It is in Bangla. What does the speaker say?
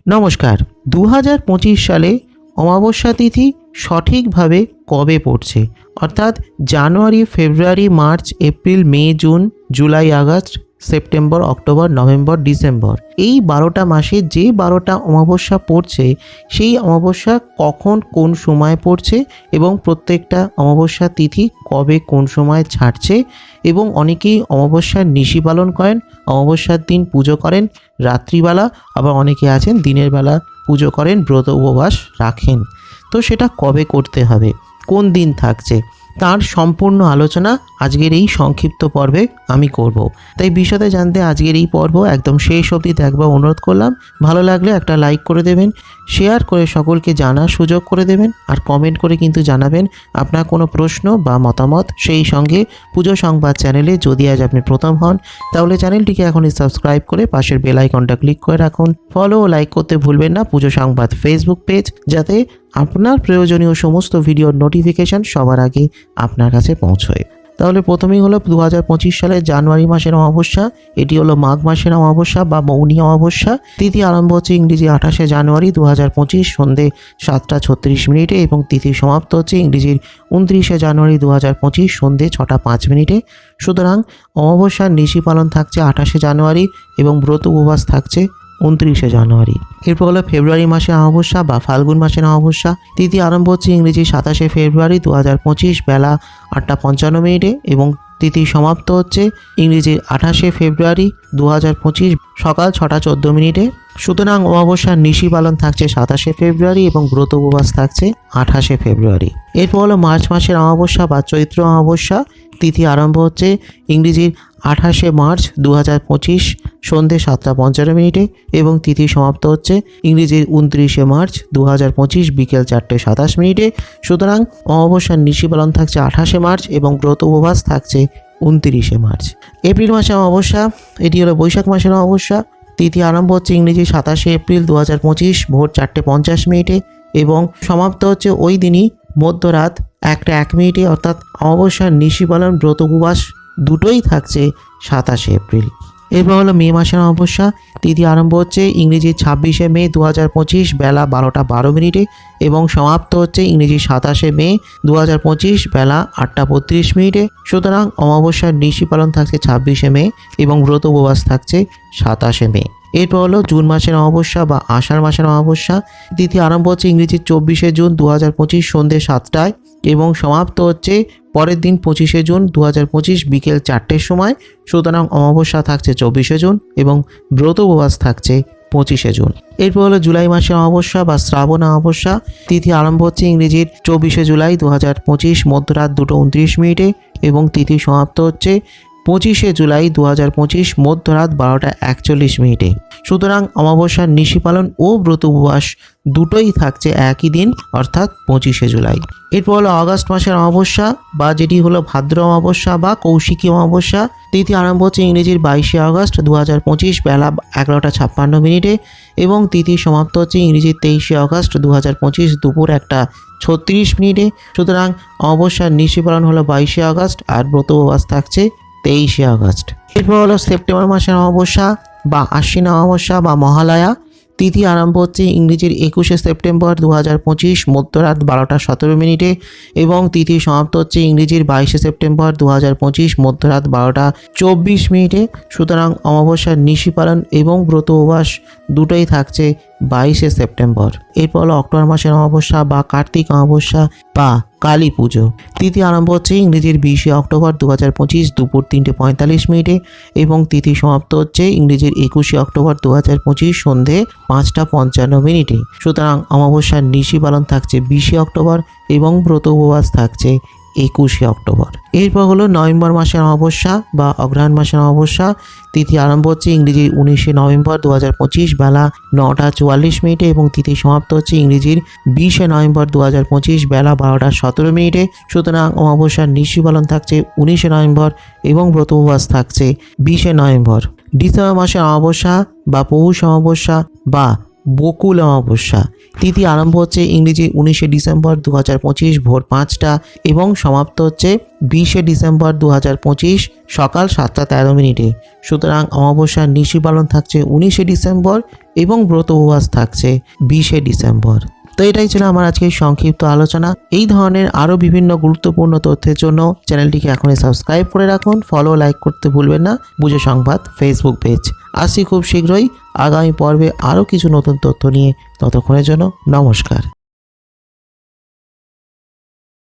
নমস্কার। 2025 সালে অমাবস্যা তিথি সঠিকভাবে কবে পড়ছে, অর্থাৎ January, February, March, April, May, June, July, August, September, October, November, December, এই 12টা মাসে যে 12টা অমাবস্যা পড়ছে সেই অমাবস্যা কখন কোন সময় পড়ছে এবং প্রত্যেকটা অমাবস্যা তিথি কবে কোন সময় ছাড়ছে, এবং অনেকেই অমাবস্যার নিশি পালন করেন, অমাবস্যার দিন পুজো করেন রাত্রিবেলা, আবার অনেকে আছেন দিনের বেলা পুজো করেন, ব্রত উপবাস রাখেন। তো সেটা কবে করতে হবে, কোন দিন থাকছে, তার সম্পূর্ণ আলোচনা আজকের এই সংক্ষিপ্ত পর্বে আমি করব। তাই বিশদে জানতে আজকের এই পর্ব একদম শেষ অবধি দেখবার অনুরোধ করলাম। ভালো লাগলে একটা লাইক করে দেবেন, শেয়ার করে সকলকে জানার সুযোগ করে দেবেন, আর কমেন্ট করে কিন্তু জানাবেন আপনার কোনো প্রশ্ন বা মতামত। সেই সঙ্গে পুজো সংবাদ চ্যানেলে যদি আজ আপনি প্রথম হন তাহলে চ্যানেলটিকে এখনই সাবস্ক্রাইব করে পাশের বেল আইকনটা ক্লিক করে রাখুন। ফলো ও লাইক করতে ভুলবেন না পুজো সংবাদ ফেসবুক পেজ, যাতে আপনার প্রয়োজনীয় সমস্ত ভিডিওর নোটিফিকেশান সবার আগে আপনার কাছে পৌঁছয়। তাহলে প্রথমেই হলো 2025 সালের জানুয়ারি মাসের অমাবস্যা। এটি হলো মাঘ মাসের অমাবস্যা বা মৌনী অমাবস্যা। তিথি আরম্ভ হচ্ছে ইংরেজি 28শে জানুয়ারি 2025 সন্ধে 7টা 36 মিনিটে এবং তিথি সমাপ্ত হচ্ছে ইংরেজির 29শে জানুয়ারি 2025 সন্ধে 6টা 5 মিনিটে। সুতরাং অমাবস্যার নিশি পালন থাকছে 28শে জানুয়ারি এবং ব্রত উপবাস থাকছে 29শে জানুয়ারি। এরপর হলো ফেব্রুয়ারি মাসের অমাবস্যা বা ফাল্গুন মাসের অমাবস্যা। তিথি আরম্ভ হচ্ছে ইংরেজি 27শে ফেব্রুয়ারি 2025 বেলা 8টা 55 মিনিটে এবং তিথি সমাপ্ত হচ্ছে ইংরেজি 28শে ফেব্রুয়ারি 2025 সকাল 6টা 14 মিনিটে। সুতরাং অমাবস্যার নিশি পালন থাকছে 27শে ফেব্রুয়ারি এবং ব্রত উপবাস থাকছে 28শে ফেব্রুয়ারি। এরপর হলো মার্চ মাসের অমাবস্যা বা চৈত্র অমাবস্যা। তিথি আরম্ভ হচ্ছে ইংরেজির 28শে মার্চ 2025 সন্ধে 7টা 55 মিনিটে এবং তিথি সমাপ্ত হচ্ছে ইংরেজির 29শে মার্চ 2025 বিকেল 4টে 27 মিনিটে। সুতরাং অমাবস্যার নিশি পালন থাকছে 28শে মার্চ এবং ব্রত উপবাস থাকছে 29শে মার্চ। এপ্রিল মাসে অমাবস্যা, এটি হলো বৈশাখ মাসের অমাবস্যা। তিথি আরম্ভ হচ্ছে ইংরেজি 27শে এপ্রিল 2025 ভোর 4টে 50 মিনিটে এবং সমাপ্ত হচ্ছে ওই দিনই মধ্যরাত 1টা 1 মিনিটে, অর্থাৎ অমাবস্যার নিশি পালন ব্রত উপবাস দুটোই থাকছে 27শে এপ্রিল। এরপর হলো মে মাসের অমাবস্যা। তিথি আরম্ভ হচ্ছে ইংরেজি 26শে মে 2025 বেলা 12টা 12 মিনিটে এবং সমাপ্ত হচ্ছে ইংরেজি 27শে মে 2025 বেলা 8টা 32 মিনিটে। সুতরাং অমাবস্যার নিশি পালন থাকছে 26শে মে এবং ব্রত উপবাস থাকছে 27শে মে। এরপর হলো জুন মাসের অমাবস্যা বা আষাঢ় মাসের অমাবস্যা। তিথি আরম্ভ হচ্ছে ইংরেজি 24শে জুন 2025 সন্ধে 7টায় এবং সমাপ্ত হচ্ছে পরের দিন 25শে জুন 2025 বিকেল 4টের সময়। সুতরাং অমাবস্যা থাকছে 24শে জুন এবং ব্রত উপবাস থাকছে 25শে জুন। এরপর হলো জুলাই মাসের অমাবস্যা বা শ্রাবণ অমাবস্যা। তিথি আরম্ভ হচ্ছে ইংরেজির 24শে জুলাই 2025 মধ্যরাত 2টা 29 মিনিটে এবং তিথি সমাপ্ত হচ্ছে 25শে জুলাই 2025 মধ্যরাত 12টা 41 মিনিটে। সুতরাং অমাবস্যার নিশি পালন ও ব্রত উপবাস দুটোই থাকছে একই দিন, অর্থাৎ 25শে জুলাই। এরপর হলো আগস্ট মাসের অমাবস্যা বা যেটি হলো ভাদ্র অমাবস্যা বা কৌশিকী অমাবস্যা। তিথি আরম্ভ হচ্ছে ইংরেজির 22শে আগস্ট 2025 বেলা 11টা 56 মিনিটে এবং তিথি সমাপ্ত হচ্ছে ইংরেজির 23শে আগস্ট 2025 দুপুর 1টা 36 মিনিটে। সুতরাং অমাবস্যার নিশি পালন হলো 22শে আগস্ট আর ব্রত উপবাস থাকছে 23শে আগস্ট। এরপর হলো সেপ্টেম্বর মাসের অমাবস্যা বা আশ্বিন অমাবস্যা বা মহালয়া। তিথি আরম্ভ হচ্ছে ইংরেজির 21শে সেপ্টেম্বর 2025 মধ্যরাত 12টা 17 মিনিটে এবং তিথি সমাপ্ত হচ্ছে ইংরেজির 22শে সেপ্টেম্বর 2025 মধ্যরাত 12টা 24 মিনিটে। সুতরাং অমাবস্যার নিশি পালন এবং ব্রত উপবাস দুটোই থাকছে 22শে সেপ্টেম্বর। এরপর হলো অক্টোবর মাসের অমাবস্যা বা কার্তিক অমাবস্যা বা কালী পুজো। তিথি আরম্ভ হচ্ছে ইংরেজির 20শে অক্টোবর 2025 দুপুর 3টে 45 মিনিটে এবং তিথি সমাপ্ত হচ্ছে ইংরেজির 21শে অক্টোবর 2025 সন্ধে 5টা 55 মিনিটে। সুতরাং অমাবস্যার নিশি পালন থাকছে 20শে অক্টোবর এবং ব্রত উপবাস থাকছে 21শে অক্টোবর। এরপর হলো নভেম্বর মাসের অমাবস্যা বা অগ্রহায়ণ মাসের অমাবস্যা। তিথি আরম্ভ হচ্ছে ইংরেজির 19শে নভেম্বর 2025 বেলা 9টা 44 মিনিটে এবং তিথি সমাপ্ত হচ্ছে ইংরেজির 20শে নভেম্বর 2025 বেলা 12টা 17 মিনিটে। সুতরাং অমাবস্যার নিশি পালন থাকছে 19শে নভেম্বর এবং ব্রত উপবাস থাকছে 20শে নভেম্বর। ডিসেম্বর মাসের অমাবস্যা বা পৌষ অমাবস্যা বা বকুল অমাবস্যা। তিথি আরম্ভ হচ্ছে ইংরেজি 19শে ডিসেম্বর 2025 ভোর 5টা এবং সমাপ্ত হচ্ছে 20শে ডিসেম্বর 2025 সকাল 7টা 13 মিনিটে। সুতরাং অমাবস্যার নিশি পালন থাকছে 19শে ডিসেম্বর এবং ব্রত উপবাস থাকছে 20শে ডিসেম্বর। তো এটাই ছিল আমার আজকের সংক্ষিপ্ত আলোচনা। এই ধরনের আরও বিভিন্ন গুরুত্বপূর্ণ তথ্যের জন্য চ্যানেলটিকে এখনই সাবস্ক্রাইব করে রাখুন, ফলো লাইক করতে ভুলবেন না বুঝে সংবাদ ফেসবুক পেজ। আসছি খুব শীঘ্রই আগামী পর্বে আরও কিছু নতুন তথ্য নিয়ে। ততক্ষণের জন্য নমস্কার।